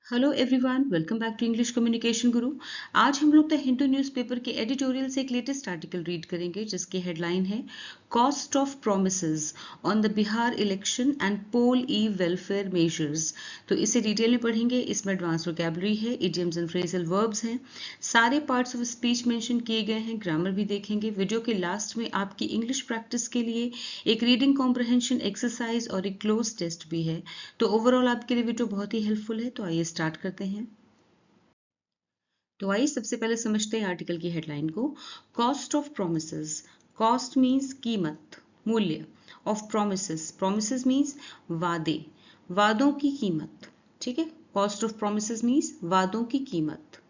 Hello everyone, welcome back to English communication Guru. आज हम लोग द हिंदू न्यूज़पेपर के एडिटोरियल से एक लेटेस्ट आर्टिकल रीड करेंगे जिसकी हेडलाइन है cost of promises on the Bihar election and poll eve welfare measures. तो इसे डिटेल में पढ़ेंगे। इसमें एडवांस वोकैबुलरी है, इडियम्स एंड फ्रेजल वर्ब्स हैं, सारे पार्ट्स ऑफ स्पीच मेंशन किए गए हैं, ग्रामर भी देखेंगे। वीडियो के लास्ट में आपकी इंग्लिश प्रैक्टिस के लिए एक रीडिंग कॉम्प्रहेंशन एक्सरसाइज और एक क्लोज टेस्ट भी है। तो ओवरऑल आपके लिए वीडियो बहुत ही हेल्पफुल है। तो आइए स्टार्ट करते हैं। तो आइए सबसे पहले समझते हैं आर्टिकल की हेडलाइन को। Cost of promises. Cost means कीमत, मूल्य। ऑफ प्रोमिसेस, प्रोमिसेस मीन्स वादे, वादों की कीमत। ठीक है, कॉस्ट ऑफ प्रोमिसेस मीन्स वादों की कीमत।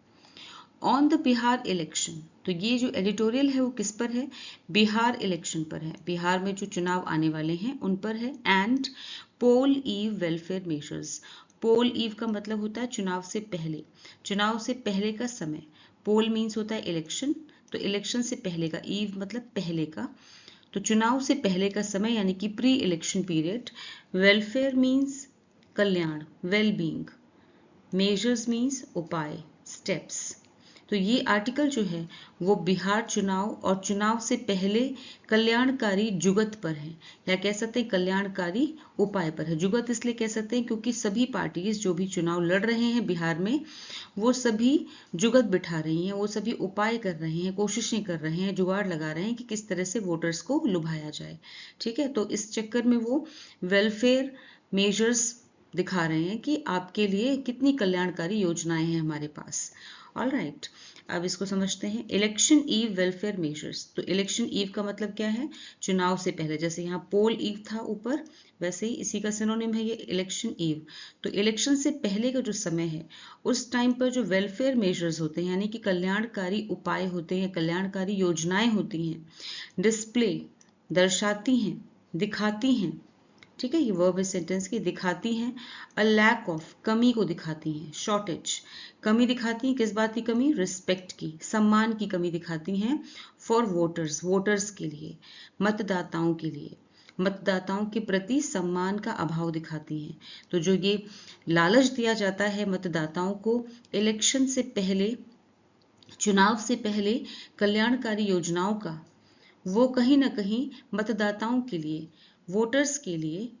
ऑन द बिहार इलेक्शन, तो ये जो एडिटोरियल है वो किस पर है? बिहार इलेक्शन पर है। बिहार में जो चुनाव आने वाले हैं उन पर है। And poll eve welfare measures. Poll eve का मतलब होता है चुनाव से पहले, चुनाव से पहले का समय। पोल मीन्स होता है इलेक्शन, तो इलेक्शन से पहले का, ईव मतलब पहले का, तो चुनाव से पहले का समय यानी कि pre election period. Welfare means कल्याण, वेल बीइंग। मेजर्स मीन्स उपाय, स्टेप्स। तो ये आर्टिकल जो है वो बिहार चुनाव और चुनाव से पहले कल्याणकारी जुगत पर है, या कह सकते हैं कल्याणकारी उपाय पर है। जुगत इसलिए कह सकते हैं क्योंकि सभी पार्टीज जो भी चुनाव लड़ रहे हैं बिहार में वो सभी जुगत बिठा रही हैं, वो सभी उपाय कर रहे हैं, कोशिशें कर रहे हैं, जुगाड़ लगा रहे हैं कि किस तरह से वोटर्स को लुभाया जाए। ठीक है, तो इस चक्कर में वो वेलफेयर मेजर्स दिखा रहे हैं कि आपके लिए कितनी कल्याणकारी योजनाएं हैं हमारे पास। ऑल राइट, अब इसको समझते हैं। Election eve welfare measures. तो इलेक्शन ईव का मतलब क्या है? चुनाव से पहले। जैसे यहाँ पोल ईव था ऊपर, वैसे ही इसी का सिनोनिम है ये इलेक्शन ईव। तो इलेक्शन से पहले का जो समय है उस टाइम पर जो वेलफेयर मेजर्स होते हैं यानी कि कल्याणकारी उपाय होते हैं, कल्याणकारी योजनाएं होती हैं, डिस्प्ले दर्शाती हैं, दिखाती हैं। ठीक है, ये वर्ब है सेंटेंस की। दिखाती हैं, अ लैक ऑफ कमी को दिखाती हैं, शॉर्टेज कमी दिखाती हैं। किस बात की कमी? रिस्पेक्ट की, सम्मान की कमी दिखाती हैं। फॉर वोटर्स, वोटर्स के लिए, मतदाताओं के लिए, मतदाताओं के प्रति सम्मान का अभाव दिखाती हैं। तो जो ये लालच दिया जाता है मतदाताओं को इलेक्शन से पहले, चुनाव से पहले कल्याणकारी योजनाओं का, वो कहीं ना कहीं मतदाताओं के लिए, वोटर्स के लिए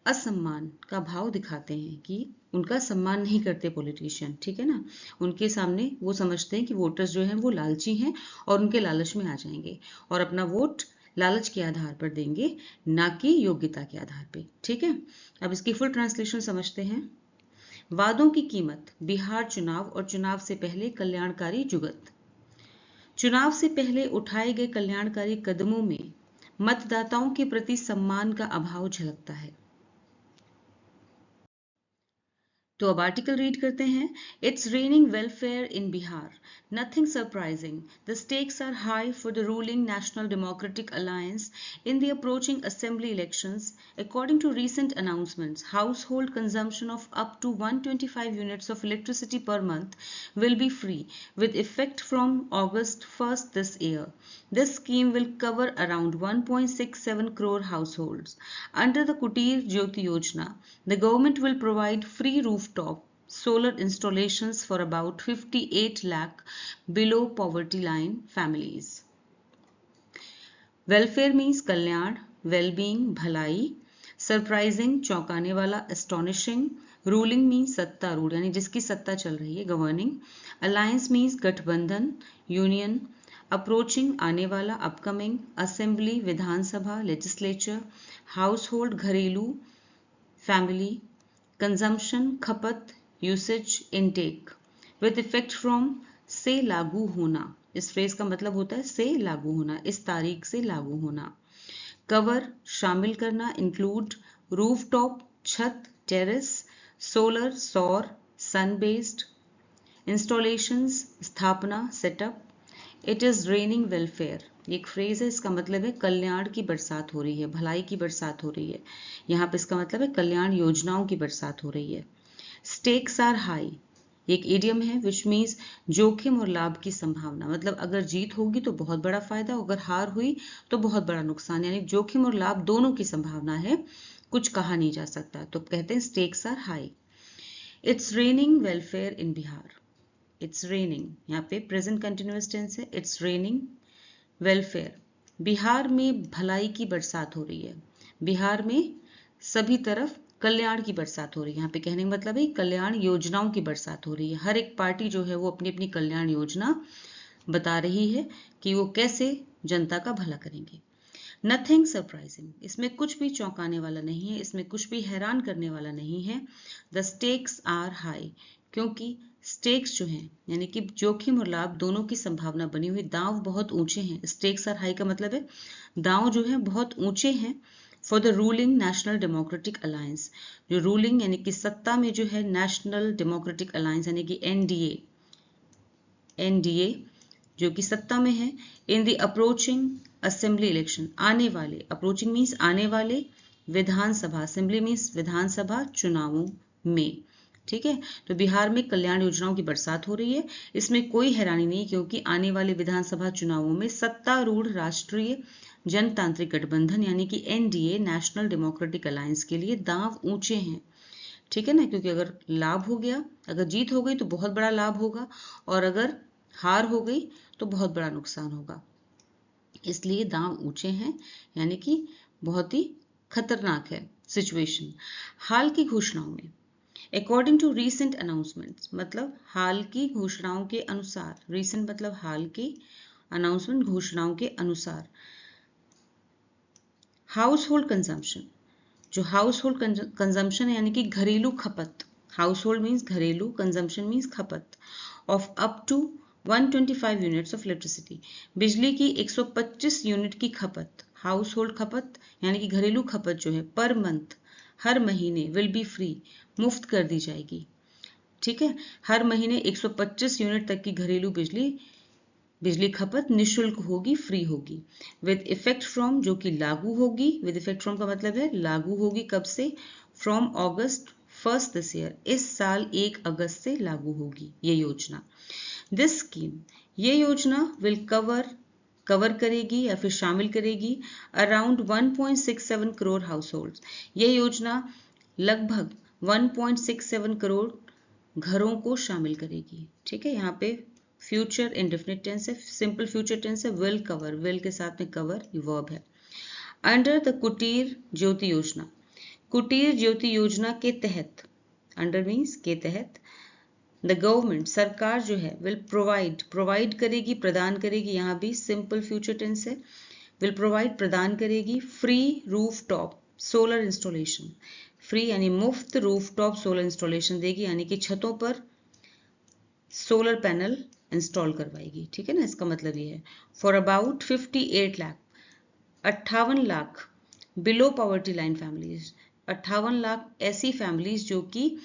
असम्मान का भाव दिखाते हैं कि उनका सम्मान नहीं करते पॉलिटिशियन। ठीक है ना, उनके सामने वो समझते हैं कि वोटर्स जो हैं वो लालची हैं और उनके लालच में आ जाएंगे और अपना वोट लालच के आधार पर देंगे, ना कि योग्यता के आधार पे। ठीक है, अब इसकी फुल ट्रांसलेशन समझते हैं। वादों की कीमत, बिहार चुनाव और चुनाव से पहले कल्याणकारी जुगत। चुनाव से पहले उठाए गए कल्याणकारी कदमों में मतदाताओं के प्रति सम्मान का अभाव झलकता है। तो अब आर्टिकल रीड करते हैं। It's raining welfare in Bihar, nothing surprising. The stakes are high for the ruling National Democratic Alliance in the approaching assembly elections. According to recent announcements, household consumption of up to 125 units of electricity per month will be free with effect from August 1st this year. This scheme will cover around 1.67 crore households. Under the Kutir Jyoti Yojana, the government will provide free rooftop solar installations for about 58 lakh below poverty line families. Welfare means कल्याण, well being भलाई, surprising चौंकाने वाला, astonishing, ruling means सत्तारूढ़ यानी जिसकी सत्ता चल रही है, गवर्निंग, अलायंस मीन्स गठबंधन, यूनियन, अप्रोचिंग आने वाला, अपकमिंग, असेंबली विधानसभा, लेजिस्लेचर, हाउस होल्ड घरेलू, फैमिली, कंजम्पशन खपत, usage intake, with effect from से लागू होना। इस फ्रेज का मतलब होता है से लागू होना, इस तारीख से लागू होना। कवर शामिल करना, इंक्लूड, रूफटॉप छत, टेरेस, सोलर सौर, सन बेस्ड, इंस्टॉलेशंस स्थापना, setup. It is raining welfare, ये एक फ्रेज है, इसका मतलब है कल्याण की बरसात हो रही है, भलाई की बरसात हो रही है। यहाँ पे इसका मतलब है कल्याण योजनाओं की बरसात हो रही है। स्टेक्स आर हाई, एक इडियम है विच मीन्स जोखिम और लाभ की संभावना। मतलब अगर जीत होगी तो बहुत बड़ा फायदा, अगर हार हुई तो बहुत बड़ा नुकसान, यानी जोखिम और लाभ दोनों की संभावना है, कुछ कहा नहीं जा सकता। तो कहते हैं stakes are high. It's raining welfare in Bihar. It's raining, यहाँ पे प्रेजेंट कंटिन्यूअस टेंस है। इट्स रेनिंग वेलफेयर, बिहार में भलाई की बरसात हो रही है। बिहार में सभी तरफ कल्याण की बरसात हो रही है। यहाँ पे कहने का मतलब है कल्याण योजनाओं की बरसात हो रही है। हर एक पार्टी जो है वो अपनी अपनी कल्याण योजना बता रही है कि वो कैसे जनता का भला करेंगे। नथिंग सरप्राइजिंग, इसमें कुछ भी चौंकाने वाला नहीं है, इसमें कुछ भी हैरान करने वाला नहीं है। द स्टेक्स आर हाई, क्योंकि स्टेक्स जो हैं यानी कि जोखिम और लाभ दोनों की संभावना बनी हुई, दांव बहुत ऊंचे हैं। स्टेक्स आर हाई का मतलब है दांव जो है बहुत ऊंचे हैं। For the ruling National Democratic alliance, जो रूलिंग यानी कि सत्ता में जो है नेशनल डेमोक्रेटिक अलायंस यानी कि एनडीए जो कि सत्ता में है। In the approaching assembly election, आने वाले, अप्रोचिंग मीन्स आने वाले विधानसभा, असेंबली मीन्स विधानसभा चुनावों में। ठीक है, तो बिहार में कल्याण योजनाओं की बरसात हो रही है। इसमें कोई हैरानी नहीं, क्योंकि आने वाले विधानसभा चुनावों में सत्तारूढ़ राष्ट्रीय जनतांत्रिक गठबंधन यानी कि एनडीए, नेशनल डेमोक्रेटिक अलायंस के लिए दांव ऊंचे हैं। ठीक है ना, क्योंकि अगर लाभ हो गया, अगर जीत हो गई तो बहुत बड़ा लाभ होगा, और अगर हार हो गई तो बहुत बड़ा नुकसान होगा। इसलिए दांव ऊंचे हैं, यानी कि बहुत ही खतरनाक है सिचुएशन। हाल की घोषणाओं में, अकॉर्डिंग टू रीसेंट अनाउंसमेंट्स, मतलब हाल की घोषणाओं के अनुसार, रीसेंट मतलब हाल की, अनाउंसमेंट घोषणाओं के अनुसार, हाउस होल्ड कंजम्पशन, जो हाउस होल्ड कंजम्पशन है यानी कि घरेलू खपत, हाउस होल्ड मीन्स घरेलू, कंजम्पशन मीन्स खपत, of up to 125 units of electricity, बिजली की 125 यूनिट की खपत, हाउस होल्ड खपत यानी कि घरेलू खपत जो है पर मंथ, हर महीने, विल बी फ्री, मुफ्त कर दी जाएगी। ठीक है, हर महीने 125 यूनिट तक की घरेलू बिजली खपत निशुल्क होगी, फ्री होगी। विद इफेक्ट फ्रॉम, जो कि लागू होगी, विद इफेक्ट फ्रॉम का मतलब है लागू होगी कब से, फ्रॉम अगस्त 1 दिस ईयर, इस साल 1 अगस्त से लागू होगी ये योजना। दिस स्कीम, ये योजना विल कवर करेगी या फिर शामिल करेगी अराउंड 1.67 करोड़ हाउस होल्ड, ये योजना लगभग 1.67 करोड़ घरों को शामिल करेगी। ठीक है, यहाँ पे फ्यूचर इंडेफिनिट टेंस है, सिंपल फ्यूचर टेंस है, विल कवर, विल के साथ में कवर ये वर्ब है। अंडर द कुटीर ज्योति योजना, कुटीर ज्योति योजना के तहत, अंडर मीन्स के तहत, द गवर्नमेंट, सरकार जो है, विल प्रोवाइड करेगी, प्रदान करेगी, यहाँ भी सिंपल फ्यूचर टेंस है, विल प्रोवाइड प्रदान करेगी, free roof top solar installation, free यानी मुफ्त रूफ टॉप सोलर इंस्टॉलेशन देगी, यानी कि छतों पर सोलर पैनल इंस्टॉल करवाएगी। ठीक है ना, इसका मतलब ये है। For about 58 lakh, 58 lakh below poverty line families, 58 lakh ऐसी फैमिलीज जो कि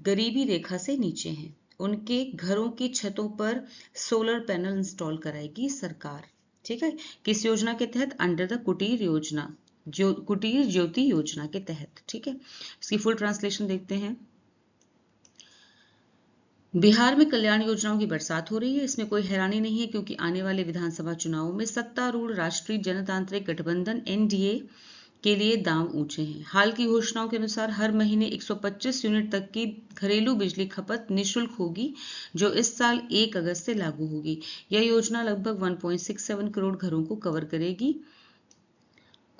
गरीबी रेखा से नीचे हैं, उनके घरों की छतों पर सोलर पैनल इंस्टॉल कराएगी सरकार। ठीक है, किस योजना के तहत, अंडर द कुटीर योजना, जो कुटीर ज्योति योजना के तहत। ठीक है, इसकी फुल ट्रांसलेशन देखते हैं। बिहार में कल्याण योजनाओं की बरसात हो रही है, इसमें कोई हैरानी नहीं है, क्योंकि आने वाले विधानसभा चुनावों में सत्तारूढ़ राष्ट्रीय जनतांत्रिक गठबंधन एनडीए के लिए दांव ऊंचे हैं। हाल की घोषणाओं के अनुसार हर महीने 125 यूनिट तक की घरेलू बिजली खपत निःशुल्क होगी, जो इस साल 1 अगस्त से लागू होगी। यह योजना लगभग 1.67 करोड़ घरों को कवर करेगी।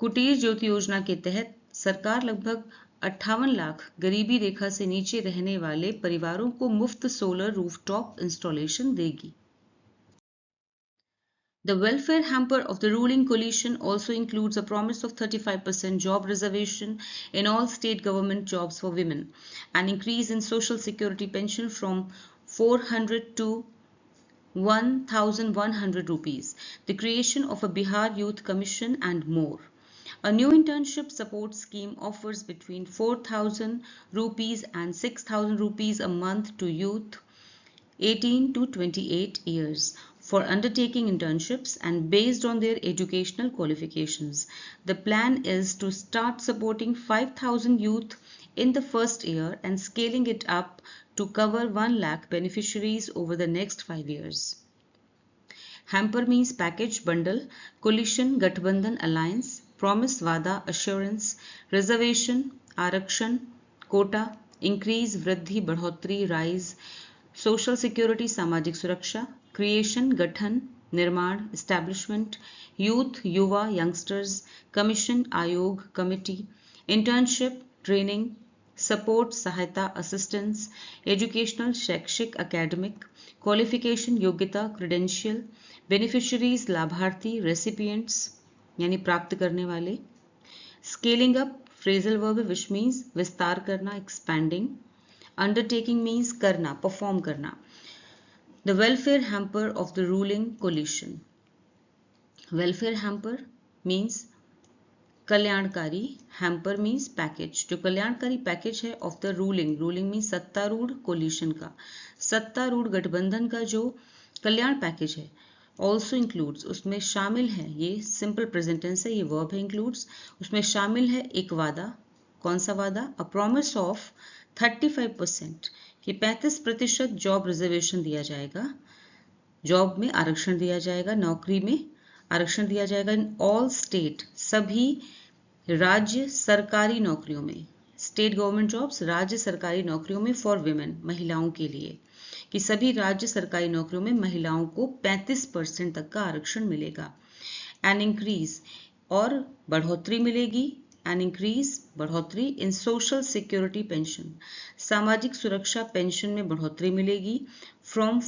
कुटीर ज्योति योजना के तहत सरकार लगभग 58 लाख गरीबी रेखा से नीचे रहने वाले परिवारों को मुफ्त सोलर रूफटॉप इंस्टॉलेशन देगी। The welfare hamper of the ruling coalition also includes a promise of 35% job reservation in all state government jobs for women, an increase in social security pension from 400 to 1,100 rupees, the creation of a Bihar Youth Commission and more. A new internship support scheme offers between 4,000 rupees and 6,000 rupees a month to youth 18 to 28 years for undertaking internships and based on their educational qualifications. The plan is to start supporting 5,000 youth in the first year and scaling it up to cover 1 lakh beneficiaries over the next 5 years. Hamper means package, bundle, coalition, Gathbandhan, alliance, promise, vada, assurance, reservation, आरक्षण, Kota, increase वृद्धि बढ़ोतरी rise, social security सामाजिक सुरक्षा, creation गठन निर्माण establishment, youth युवा youngsters, commission आयोग committee, internship training, support सहायता असिस्टेंस, एजुकेशनल शैक्षिक एकेडमिक, क्वालिफिकेशन योग्यता क्रेडेंशियल, बेनिफिशियरीज लाभार्थी रेसिपिएंट्स यानी प्राप्त करने वाले, scaling up phrasal verb which means विस्तार करना एक्सपैंडिंग, अंडरटेकिंग मीन्स करना परफॉर्म करना, the welfare hamper of the ruling coalition, welfare hamper means कल्याणकारी, हैम्पर मीन्स पैकेज, जो कल्याणकारी पैकेज है of the ruling, ruling means सत्तारूढ़ कोलिशन का, सत्तारूढ़ गठबंधन का जो कल्याण पैकेज है, ऑल्सो इंक्लूड्स उसमें शामिल है, ये सिंपल प्रेजेंट टेंस है, ये वर्ब है इंक्लूड्स, उसमें शामिल है एक वादा, कौन सा वादा, अ प्रॉमिस ऑफ 35% कि 35% जॉब रिजर्वेशन दिया जाएगा, जॉब में आरक्षण दिया जाएगा, नौकरी में आरक्षण दिया जाएगा इन ऑल स्टेट, सभी राज्य सरकारी नौकरियों में, स्टेट गवर्नमेंट जॉब्स राज्य सरकारी नौकरियों में फॉर विमेन महिलाओं के लिए, कि सभी राज्य सरकारी नौकरियों में महिलाओं को 35% तक का आरक्षण मिलेगा, एन इंक्रीज और बढ़ोतरी मिलेगी, एन इंक्रीज बढ़ोतरी इन सोशल सिक्योरिटी पेंशन, सामाजिक सुरक्षा पेंशन में बढ़ोतरी मिलेगी, फ्रॉम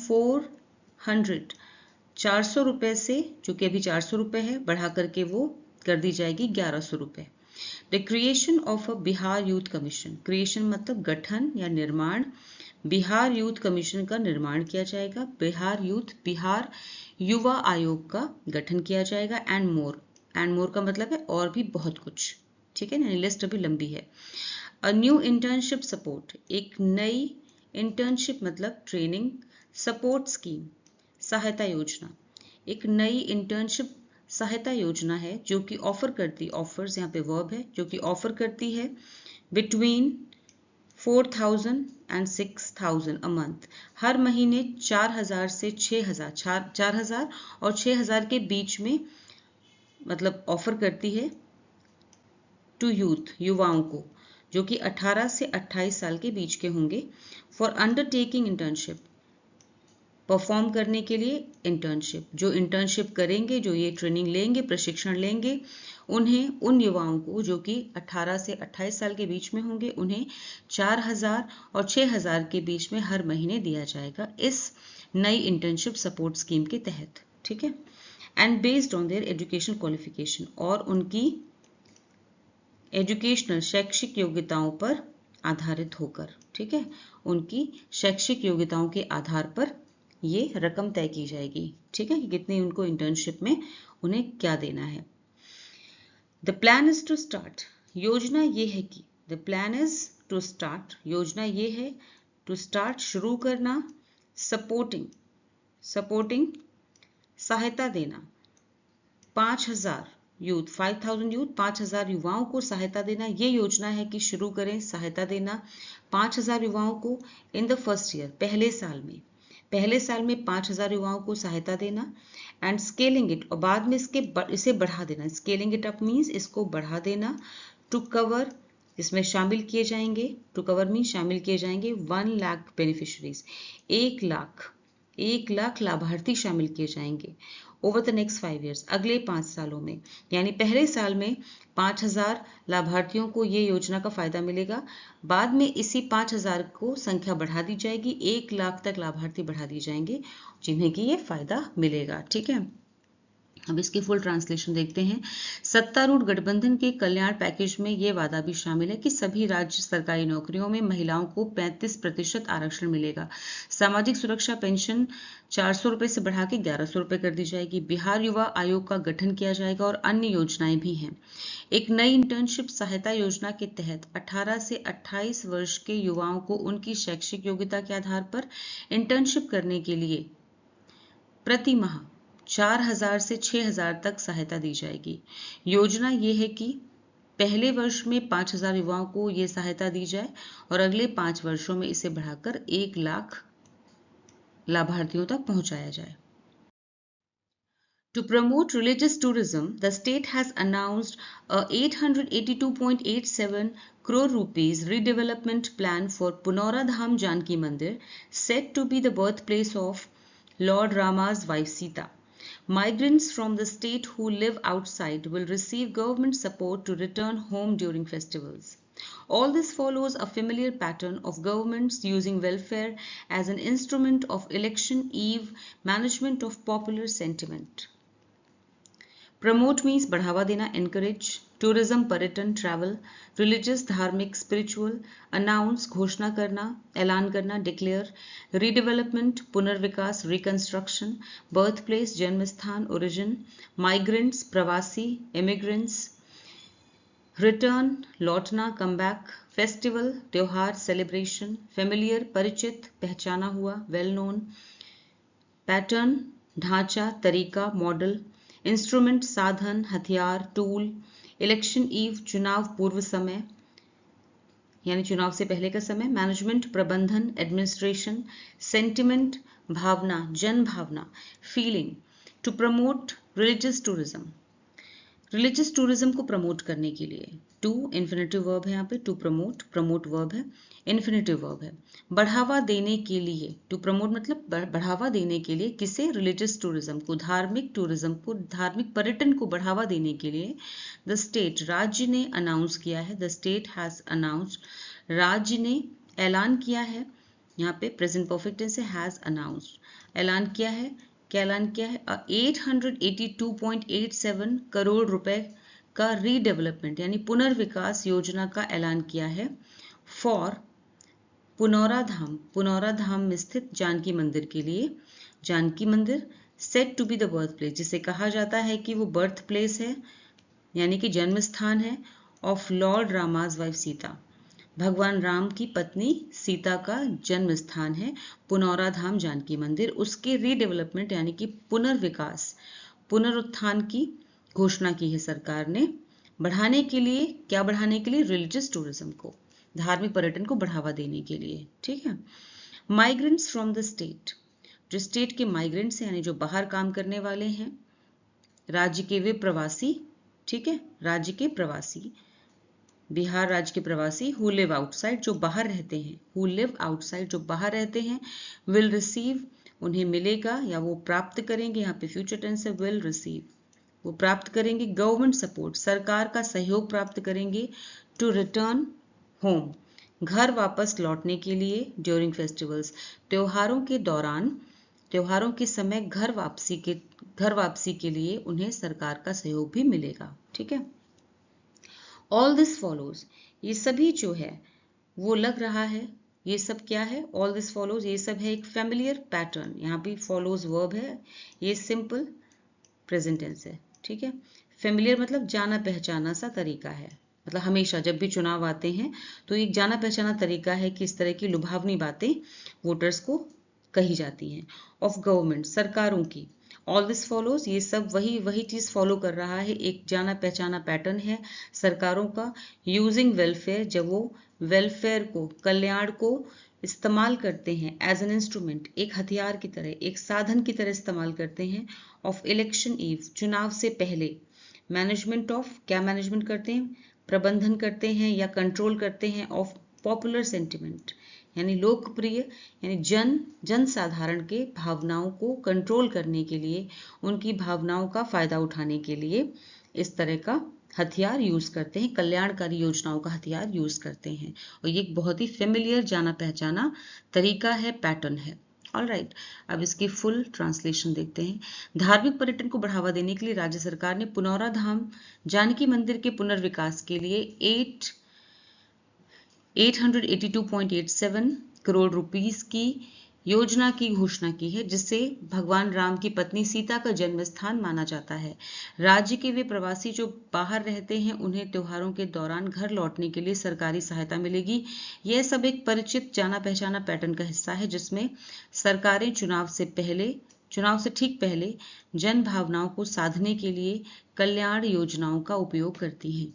400 रुपए से, जो कि अभी 400 रुपए है, बढ़ा करके वो कर दी जाएगी 1100 रुपए। The creation of a Bihar youth commission, creation मतलब गठन या निर्माण, बिहार यूथ कमीशन का निर्माण किया जाएगा, बिहार युवा आयोग का गठन किया जाएगा, एंड मोर का मतलब है और भी बहुत कुछ, ठीक है ना, लिस्ट अभी लंबी है। अ न्यू इंटर्नशिप सपोर्ट, एक नई इंटर्नशिप मतलब ट्रेनिंग, सपोर्ट स्कीम सहायता योजना, एक नई इंटर्नशिप सहायता योजना है जो कि ऑफर करती, ऑफर्स यहाँ पे वर्ब है, जो कि ऑफर करती है बिटवीन 4000 एंड 6000 अ मंथ, हर महीने 4000 से 6000, 4000 और 6000 के बीच में, मतलब ऑफर करती है टू यूथ युवाओं को, जो कि 18 से 28 साल के बीच के होंगे, फॉर अंडरटेकिंग इंटर्नशिप परफॉर्म करने के लिए इंटर्नशिप, जो इंटर्नशिप करेंगे, जो ये ट्रेनिंग लेंगे, प्रशिक्षण लेंगे, उन्हें, उन युवाओं को जो कि 18 से 28 साल के बीच में होंगे, उन्हें 4000 और 6000 के बीच में हर महीने दिया जाएगा इस नई इंटर्नशिप सपोर्ट स्कीम के तहत, ठीक है, and based on their education qualification, और उनकी एजुकेशनल शैक्षिक योग्यताओं पर आधारित होकर, ठीक है, उनकी शैक्षिक योग्यताओं के आधार पर ये रकम तय की जाएगी, ठीक है, कि कितनी उनको इंटर्नशिप में उन्हें क्या देना है। The plan is to start, योजना ये है कि, the plan is to start, योजना ये है टू स्टार्ट शुरू करना, सपोर्टिंग सहायता देना, 5000 यूथ, 5000 यूथ, 5000 युवाओं को सहायता देना, ये योजना है कि शुरू करें सहायता देना 5000 युवाओं को इन द फर्स्ट ईयर, पहले साल में 5000 युवाओं को सहायता देना, एंड स्केलिंग इट, और बाद में इसे बढ़ा देना, स्केलिंग इट अप मीन्स इसको बढ़ा देना, टू कवर इसमें शामिल किए जाएंगे, टू कवर मीन्स शामिल किए जाएंगे 1 लाख बेनिफिशरीज, 1 लाख लाभार्थी शामिल किए जाएंगे ओवर द नेक्स्ट 5 ईयर्स, अगले 5 सालों में, यानी पहले साल में 5000 लाभार्थियों को ये योजना का फायदा मिलेगा, बाद में इसी 5000 को संख्या बढ़ा दी जाएगी, 1 लाख तक लाभार्थी बढ़ा दिए जाएंगे जिन्हें कि ये फायदा मिलेगा, ठीक है। अब इसकी फुल ट्रांसलेशन देखते हैं। सत्तारूढ़ गठबंधन के कल्याण पैकेज में ये वादा भी शामिल है कि सभी राज्य सरकारी नौकरियों में महिलाओं को 35% आरक्षण मिलेगा, सामाजिक सुरक्षा पेंशन 400 रुपए से बढ़ा के 1100 रुपए कर दी जाएगी, बिहार युवा आयोग का गठन किया जाएगा और अन्य योजनाएं भी हैं। एक नई इंटर्नशिप सहायता योजना के तहत 18 से 28 वर्ष के युवाओं को उनकी शैक्षिक योग्यता के आधार पर इंटर्नशिप करने के लिए प्रति माह 4000 से 6000 तक सहायता दी जाएगी। योजना ये है कि पहले वर्ष में 5000 युवाओं को ये सहायता दी जाए और अगले 5 वर्षों में इसे बढ़ाकर 1 लाख लाभार्थियों तक पहुंचाया जाए। To promote religious tourism, the state has announced a 882.87 crore rupees redevelopment plan for Punora Dham Janki Mandir, said to be the birthplace of Lord Rama's wife Sita. Migrants from the state who live outside will receive government support to return home during festivals. All this follows a familiar pattern of governments using welfare as an instrument of election eve management of popular sentiment. Promote means बढ़ावा देना, encourage, tourism पर्यटन travel, religious धार्मिक spiritual, announce घोषणा करना, ऐलान करना, declare, redevelopment पुनर्विकास reconstruction, birth place जन्म स्थान ओरिजिन, माइग्रेंट्स प्रवासी इमिग्रेंट्स, रिटर्न लौटना कमबैक, फेस्टिवल त्योहार सेलिब्रेशन, फेमिलियर परिचित पहचाना हुआ वेल नोन, पैटर्न ढांचा तरीका मॉडल, इंस्ट्रूमेंट साधन हथियार टूल, इलेक्शन ईव चुनाव पूर्व समय यानी चुनाव से पहले का समय, मैनेजमेंट प्रबंधन एडमिनिस्ट्रेशन, सेंटिमेंट भावना जन भावना feeling. To promote religious tourism, religious tourism को प्रमोट करने के लिए टू इन्फिनेटिव वर्ब है, यहाँ पे टू प्रमोट, प्रमोट वर्ब है, इन्फिनेटिव वर्ब है, बढ़ावा देने के लिए, टू प्रमोट मतलब बढ़ावा देने के लिए, किसे, रिलीजियस टूरिज्म को, धार्मिक टूरिज्म को, धार्मिक पर्यटन को बढ़ावा देने के लिए द स्टेट राज्य ने अनाउंस किया है, द स्टेट हैज अनाउंस्ड, राज्य ने ऐलान किया है, यहाँ पे प्रेजेंट परफेक्ट टेंस से हैज अनाउंस्ड, ऐलान किया है, क्या ऐलान किया है, 882.87 करोड़ रुपए का रीडेवलपमेंट यानी पुनर्विकास योजना का ऐलान किया है फॉर पुनौरा धाम में स्थित जानकी मंदिर के लिए, Janaki Mandir set to be the birthplace, जिसे कहा जाता है कि वो बर्थ प्लेस है यानी कि जन्म स्थान है of Lord Rama's wife Sita, भगवान राम की पत्नी सीता का जन्म स्थान है पुनौरा धाम जानकी मंदिर, उसके रीडेवलपमेंट यानी कि पुनर्विकास पुनरुत्थान की घोषणा की है सरकार ने, बढ़ाने के लिए, क्या बढ़ाने के लिए, रिलीजियस टूरिज्म को, धार्मिक पर्यटन को बढ़ावा देने के लिए, ठीक है। माइग्रेंट्स फ्रॉम द स्टेट, जो स्टेट के माइग्रेंट्स यानी जो बाहर काम करने वाले हैं, राज्य के वे प्रवासी, ठीक है, राज्य के प्रवासी, बिहार राज्य के प्रवासी हु लिव आउटसाइड जो बाहर रहते हैं, हु लिव आउटसाइड जो बाहर रहते हैं, विल रिसीव उन्हें मिलेगा या वो प्राप्त करेंगे, यहाँ पे फ्यूचर टेंस है, विल रिसीव वो प्राप्त करेंगे, गवर्नमेंट सपोर्ट सरकार का सहयोग प्राप्त करेंगे, टू रिटर्न होम घर वापस लौटने के लिए, ड्यूरिंग फेस्टिवल्स त्योहारों के दौरान, त्योहारों के समय घर वापसी के लिए उन्हें सरकार का सहयोग भी मिलेगा, ठीक है। ऑल दिस फॉलोज, ये सभी जो है वो लग रहा है, ये सब क्या है, ऑल दिस फॉलोज, ये सब है एक फैमिलियर पैटर्न, यहाँ भी फॉलोज वर्ब है, ये सिंपल प्रेजेंट टेंस है, ठीक है। फैमिलियर मतलब जाना पहचाना सा तरीका है, मतलब हमेशा जब भी चुनाव आते हैं तो एक जाना पहचाना तरीका है कि इस तरह की लुभावनी बातें वोटर्स को कही जाती हैं। ऑफ गवर्नमेंट सरकारों की, ऑल दिस फॉलोज, ये सब वही चीज फॉलो कर रहा है, एक जाना पहचाना पैटर्न है सरकारों का, यूजिंग वेलफेयर जब वो वेलफेयर को, कल्याण को इस्तेमाल करते हैं, एज एन इंस्ट्रूमेंट एक हथियार की तरह, एक साधन की तरह इस्तेमाल करते हैं, ऑफ इलेक्शन ईव चुनाव से पहले, मैनेजमेंट ऑफ क्या मैनेजमेंट करते हैं, प्रबंधन करते हैं या कंट्रोल करते हैं, ऑफ पॉपुलर सेंटिमेंट यानी लोकप्रिय यानी जन साधारण के भावनाओं को कंट्रोल करने के लिए, उनकी भावनाओं का फायदा उठाने के लिए इस तरह का हथियार यूज करते हैं, कल्याणकारी योजनाओं का हथियार यूज करते हैं, और ये एक बहुत ही फेमिलियर जाना पहचाना तरीका है, पैटर्न है। ऑलराइट, अब इसकी फुल ट्रांसलेशन देखते हैं। धार्मिक पर्यटन को बढ़ावा देने के लिए राज्य सरकार ने पुनौरा धाम जानकी मंदिर के पुनर्विकास के लिए 882.87 करोड़ रुपीस की योजना की घोषणा की है, जिसे भगवान राम की पत्नी सीता का जन्म स्थान माना जाता है। राज्य के वे प्रवासी जो बाहर रहते हैं उन्हें त्योहारों के दौरान घर लौटने के लिए सरकारी सहायता मिलेगी। यह सब एक परिचित जाना पहचाना पैटर्न का हिस्सा है, जिसमें सरकारें चुनाव से ठीक पहले जन भावनाओं को साधने के लिए कल्याण योजनाओं का उपयोग करती हैं।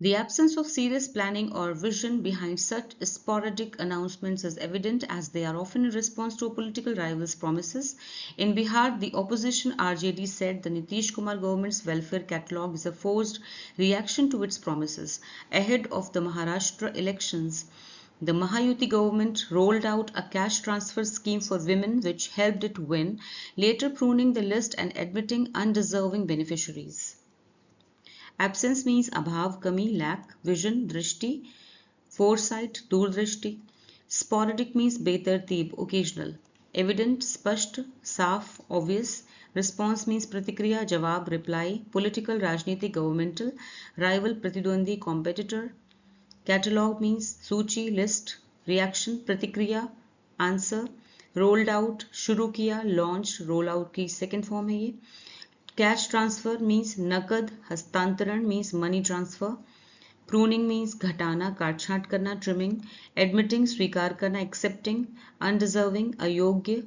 The absence of serious planning or vision behind such sporadic announcements is evident as they are often in response to a political rival's promises. In Bihar, the opposition RJD said the Nitish Kumar government's welfare catalogue is a forced reaction to its promises. Ahead of the Maharashtra elections, the Mahayuti government rolled out a cash transfer scheme for women which helped it win, later pruning the list and admitting undeserving beneficiaries. Absence means abhav, kami, lack, vision, drishti, foresight, दूरदृष्टि. Sporadic means बेतरतीब, occasional. Evident, स्पष्ट, साफ, obvious. Response means प्रतिक्रिया, जवाब, reply. Political, राजनीतिक, governmental. Rival, प्रतिद्वंदी, competitor. Catalog means सूची, list. Reaction, प्रतिक्रिया, answer. Rolled out, शुरू किया, launched, roll out की second form है ये. Cash transfer means नकद, हस्तांतरण means money transfer. Pruning means घटाना, काट छांट करना, trimming. Admitting स्वीकार करना, accepting. Undeserving अयोग्य,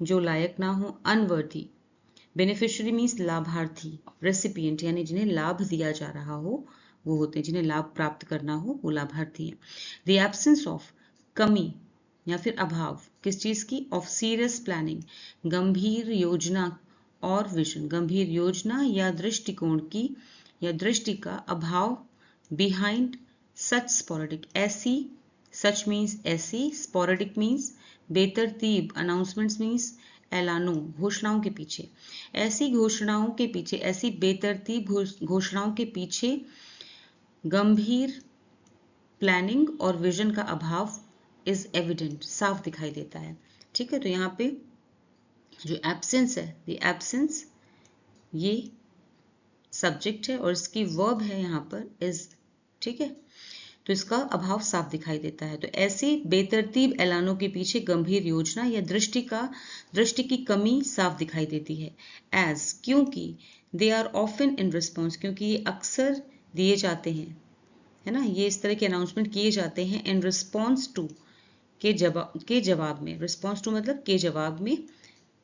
जो लायक ना हो, unworthy. Beneficiary means लाभार्थी. Recipient यानी जिन्हें लाभ दिया जा रहा हो वो होते हैं, जिन्हें लाभ प्राप्त करना हो वो लाभार्थी हैं. The absence of कमी या फिर अभाव किस चीज की? Of serious planning गंभीर योजना और विजन, गंभीर योजना या दृष्टिकोण की या दृष्टि का अभाव. बिहाइंड सच स्पोरेडिक, ऐसी, सच मीन्स ऐसी, स्पोरेडिक मीन्स बेतरतीब, अनाउंसमेंट्स मीन्स ऐलानों, घोषणाओं के पीछे. ऐसी घोषणाओं के पीछे, ऐसी बेतरतीब घोषणाओं के पीछे गंभीर प्लानिंग और विजन का अभाव इज एविडेंट, साफ दिखाई देता है. ठीक है, तो यहाँ पे जो एब्सेंस है, द एब्सेंस ये सब्जेक्ट है और इसकी वर्ब है यहाँ पर इज. ठीक है, तो इसका अभाव साफ दिखाई देता है. तो ऐसे बेतरतीब ऐलानों के पीछे गंभीर योजना या दृष्टि की कमी साफ दिखाई देती है. एज क्योंकि, they are often in response क्योंकि ये अक्सर दिए जाते हैं, है ना, ये इस तरह के अनाउंसमेंट किए जाते हैं इन रिस्पॉन्स टू के जवाब में. रिस्पॉन्स टू मतलब के जवाब में.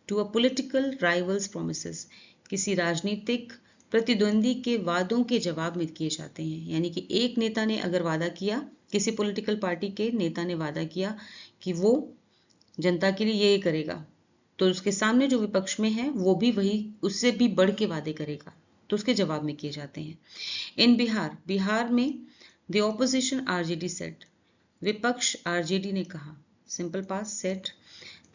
To a political rivals promises किसी राजनीतिक प्रतिद्वंदी के वादों के जवाब में किए जाते हैं. यानी कि एक नेता ने अगर वादा किया, किसी पॉलिटिकल पार्टी के नेता ने वादा किया कि वो जनता के लिए ये करेगा, तो उसके सामने जो विपक्ष में है वो भी वही उससे भी बढ़ के वादे करेगा, तो उसके जवाब में किए जाते हैं. इन बिहार में द ऑपोजिशन आरजेडी सेट, विपक्ष आरजेडी ने कहा. Simple past set.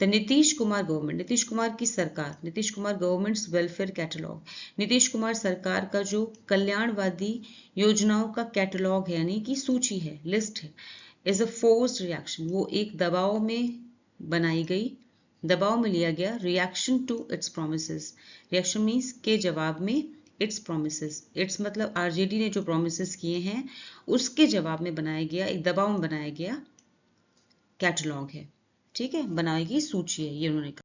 The Nitish Kumar government, Nitish Kumar की सरकार, Nitish Kumar governments welfare catalogue, Nitish Kumar सरकार का जो कल्याणवादी योजनाओं का कैटलॉग है यानी कि सूची है, लिस्ट है, इज अ फोर्स्ड रिएक्शन, वो एक दबाव में बनाई गई, दबाव में लिया गया, reaction to its promises. Reaction means के जवाब में इट्स प्रोमिसेस. इट्स मतलब आरजेडी ने जो प्रोमिसेस किए हैं उसके जवाब में बनाया गया, एक दबाव में बनाया गया कैटलॉग है. ठीक है, बनाई गई सूची है ये उन्होंने कहा.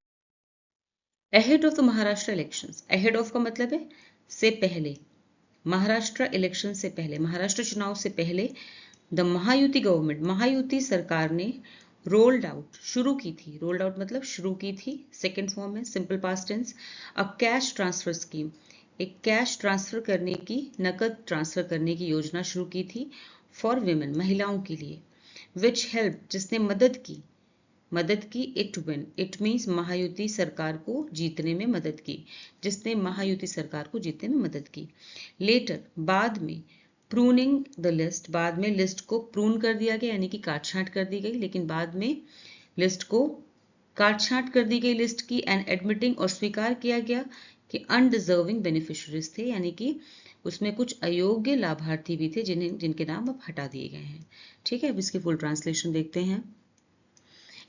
Ahead of the Maharashtra elections, ahead of का मतलब है से पहले, महाराष्ट्र इलेक्शन से पहले, महाराष्ट्र चुनाव से पहले द महायुति गवर्नमेंट, महायुति सरकार ने रोल्ड आउट, शुरू की थी, रोल्ड आउट मतलब शुरू की थी, सेकेंड फॉर्म है, simple past tense. A cash transfer scheme, एक कैश ट्रांसफर करने की, नकद ट्रांसफर करने की योजना शुरू की थी फॉर विमेन, महिलाओं के लिए. विच हेल्प, जिसने मदद की it win, it means Mahayuti सरकार को जीतने में मदद की, जिसने महायुति सरकार को जीतने में मदद की. लेटर बाद में, प्रूनिंग द लिस्ट, बाद में लिस्ट को प्रून कर दिया गया यानी कि काट छांट कर दी गई, लेकिन बाद में लिस्ट को काट छांट कर दी गई लिस्ट की. एंड एडमिटिंग, और स्वीकार किया गया कि अनडिजर्विंग बेनिफिशरीज थे, यानी कि उसमें कुछ अयोग्य लाभार्थी भी थे जिनके नाम अब हटा दिए गए हैं. ठीक है, अब इसकी फुल ट्रांसलेशन देखते हैं.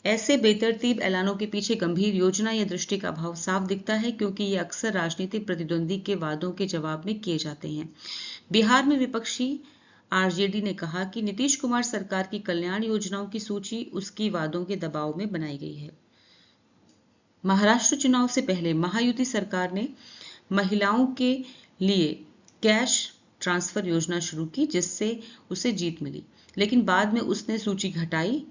ऐसे बेतरतीब ऐलानों के पीछे गंभीर योजना या दृष्टि का अभाव साफ दिखता है क्योंकि ये अक्सर राजनीतिक प्रतिद्वंदी के वादों के जवाब में किए जाते हैं. बिहार में विपक्षी आरजेडी ने कहा कि नीतीश कुमार सरकार की कल्याण योजनाओं की सूची उसकी वादों के दबाव में बनाई गई है. महाराष्ट्र चुनाव से पहले महायुति सरकार ने महिलाओं के लिए कैश ट्रांसफर योजना शुरू की जिससे उसे जीत मिली, लेकिन बाद में उसने सूची घटाई,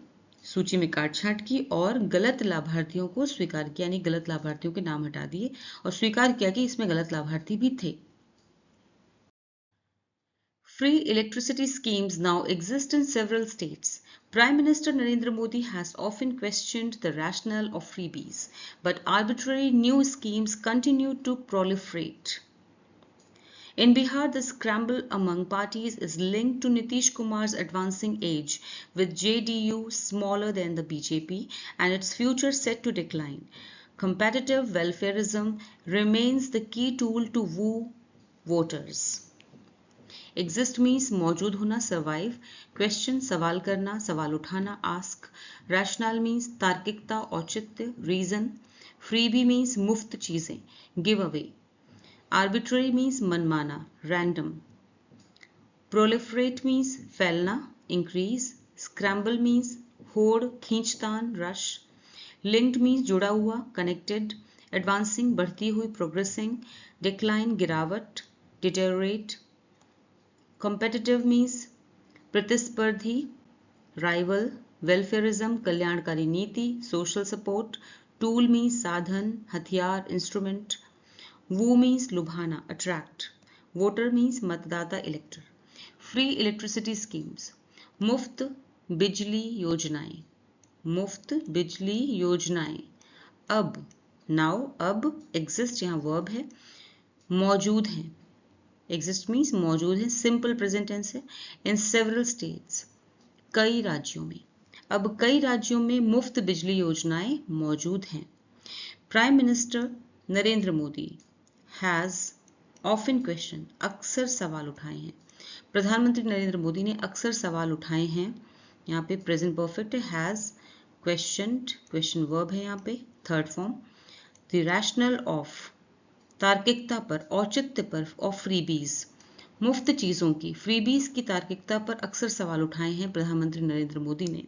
सूची में काट छांट की और गलत लाभार्थियों को स्वीकार किया, यानी गलत लाभार्थियों के नाम हटा दिए और स्वीकार किया कि इसमें गलत लाभार्थी भी थे. Free electricity schemes now exist in several states. Prime Minister Narendra Modi has often questioned the rationale of freebies, but arbitrary new schemes continue to proliferate. In Bihar, the scramble among parties is linked to Nitish Kumar's advancing age, with JDU smaller than the BJP and its future set to decline. Competitive welfareism remains the key tool to woo voters. Exist means मौजूद होना, survive, question सवाल करना, सवाल उठाना, ask, rational means तार्किकता, औचित्य, reason, freebie means मुफ्त चीजें, give away, arbitrary means मनमाना, रैंडम, प्रोलिफरेट मीन्स फैलना, इंक्रीज, स्क्रैम्बल मीन्स होड़, खींचतान, रश, लिंक्ड मीन्स जुड़ा हुआ, कनेक्टेड, एडवांसिंग बढ़ती हुई, प्रोग्रेसिंग, डिक्लाइन गिरावट, डिटेरोरेट, कॉम्पिटिटिव मीन्स प्रतिस्पर्धी, राइवल, वेलफेयरिज्म कल्याणकारी नीति, सोशल सपोर्ट, टूल मीन्स साधन, हथियार, इंस्ट्रूमेंट, वू मीन्स लुभाना, अट्रैक्ट, वोटर मीन्स मतदाता, इलेक्टर। फ्री इलेक्ट्रिसिटी स्कीम्स, मुफ्त बिजली योजनाएं, मुफ्त बिजली योजनाएं, अब, नाउ, अब, एग्जिस्ट यहाँ वर्ब है, मौजूद हैं, एग्जिस्ट मीन्स मौजूद है, सिंपल प्रेजेंट टेंस है, इन सेवरल स्टेट्स, कई राज्यों में, अब कई राज्यों में मुफ्त बिजली योजनाएं मौजूद हैं। Prime minister Narendra Modi has often question, अक्सर सवाल उठाए हैं, प्रधानमंत्री नरेंद्र मोदी ने अक्सर सवाल उठाए हैं, यहाँ पे प्रेजेंट परफेक्ट है, हैज, क्वेश्चनड, क्वेश्चन वर्ब है यहाँ पे, third form, the rational of, तार्किकता पर, औचित्य पर, ऑफ फ्रीबीज, मुफ्त चीजों की, फ्रीबीज की तार्किकता पर अक्सर सवाल उठाए हैं प्रधानमंत्री नरेंद्र मोदी ने,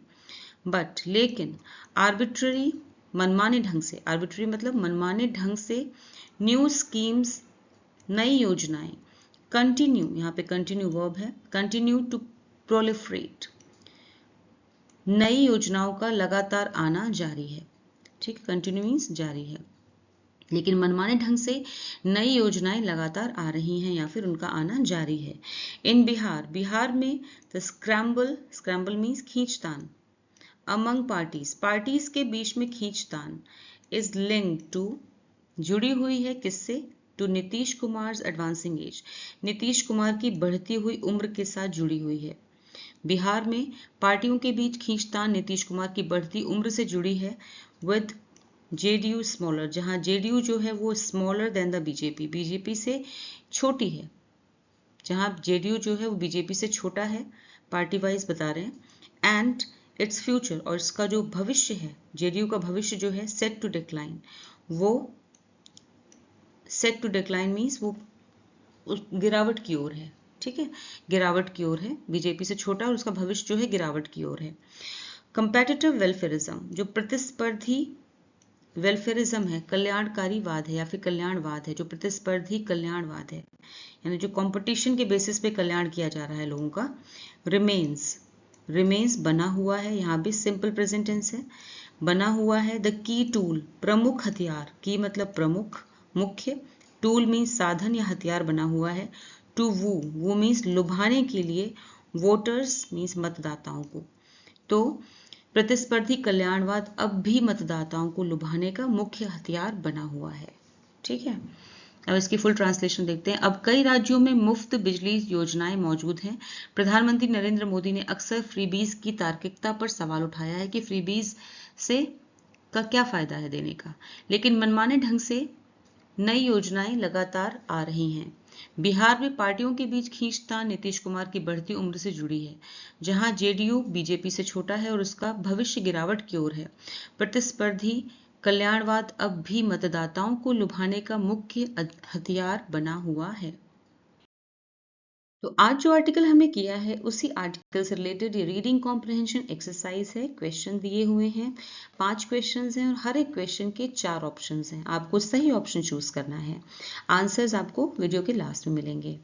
बट लेकिन आर्बिट्ररी, मनमाने ढंग से, आर्बिट्ररी मतलब मनमाने ढंग से, न्यू स्कीम्स, नई योजनाएं, कंटिन्यू, यहाँ पे कंटिन्यू वर्ब है, कंटिन्यू टू प्रोलिफरेट, नई योजनाओं का लगातार आना जारी है, ठीक, कंटिन्यू मीन्स जारी है, लेकिन मनमाने ढंग से नई योजनाएं लगातार आ रही हैं या फिर उनका आना जारी है। इन बिहार, बिहार में द स्क्रैम्बल, स्क्रैम्बल मीन्स खींचतान, अमंग पार्टीज, पार्टीज के बीच में खींचतान, इज लिंक्ड टू, जुड़ी हुई है किससे, to Nitish Kumar advancing age, Nitish Kumar की बढ़ती हुई उम्र के साथ जुड़ी हुई है। बिहार में पार्टियों के बीच खींचतान नीतीश कुमार की बढ़ती उम्र से जुड़ी है, विद जेडीयू स्मॉलर, जहां जेडीयू जो है वो smaller than the BJP, BJP से छोटी है, जहां जेडीयू जो है वो बीजेपी से छोटा है, पार्टी वाइज बता रहे हैं, एंड इट्स फ्यूचर, और इसका जो भविष्य है, जेडीयू का भविष्य जो है, सेट टू डिक्लाइन, वो सेट टू डिक्लाइन मीन्स वो गिरावट की ओर है, ठीक है, गिरावट की ओर है, बीजेपी से छोटा और उसका भविष्य जो है गिरावट की ओर है। कंपेटिटिव वेलफेयरिज्म, जो प्रतिस्पर्धी वेलफेयरिज्म है, कल्याणकारीवाद है या फिर कल्याणवाद है, जो प्रतिस्पर्धी कल्याणवाद है, यानी जो कंपटीशन के बेसिस पे कल्याण किया जा रहा है लोगों का, रिमेन्स, रिमेन्स बना हुआ है, यहाँ भी सिंपल प्रेजेंट टेंस है, बना हुआ है, द की टूल, प्रमुख हथियार, की मतलब प्रमुख, मुख्य, टूल मीन्स साधन या हथियार बना हुआ है, टू वू, वो मीन्स लुभाने के लिए, वोटर्स मीन्स मतदाताओं को, तो प्रतिस्पर्धी कल्याणवाद अब भी मतदाताओं को लुभाने का मुख्य हथियार बना हुआ है, ठीक है। अब इसकी फुल ट्रांसलेशन देखते हैं। अब कई राज्यों में मुफ्त बिजली योजनाएं मौजूद हैं। प्रधानमंत्री नरेंद्र मोदी ने अक्सर फ्रीबीज की तार्किकता पर सवाल उठाया है कि फ्रीबीज से का क्या फायदा है देने का, लेकिन मनमाने ढंग से नई योजनाएं लगातार आ रही हैं। बिहार में पार्टियों के बीच खींचतान नीतीश कुमार की बढ़ती उम्र से जुड़ी है, जहां जेडीयू बीजेपी से छोटा है और उसका भविष्य गिरावट की ओर है। प्रतिस्पर्धी कल्याणवाद अब भी मतदाताओं को लुभाने का मुख्य हथियार बना हुआ है। तो आज जो आर्टिकल हमें किया है उसी आर्टिकल से रिलेटेड ये रीडिंग कॉम्प्रिहेंशन एक्सरसाइज है। क्वेश्चन दिए हुए हैं, 5 क्वेश्चंस हैं और हर एक क्वेश्चन के 4 ऑप्शंस हैं। आपको सही ऑप्शन चूज करना है। आंसर्स आपको वीडियो के लास्ट में मिलेंगे।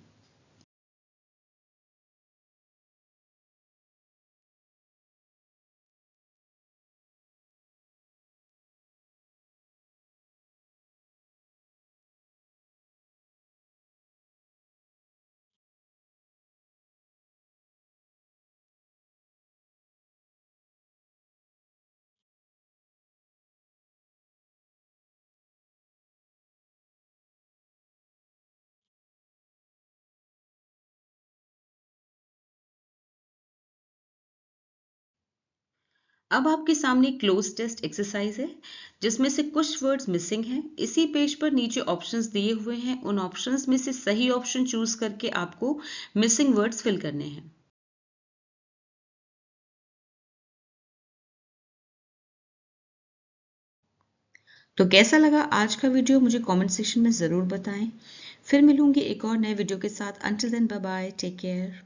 अब आपके सामने क्लोज टेस्ट एक्सरसाइज है जिसमें से कुछ वर्ड्स मिसिंग हैं। इसी पेज पर नीचे ऑप्शंस दिए हुए हैं, उन ऑप्शंस में से सही ऑप्शन चूज करके आपको मिसिंग वर्ड्स फिल करने हैं। तो कैसा लगा आज का वीडियो मुझे कमेंट सेक्शन में ज़रूर बताएं। फिर मिलूंगी एक और नए वीडियो के साथ। Until then bye bye, take care.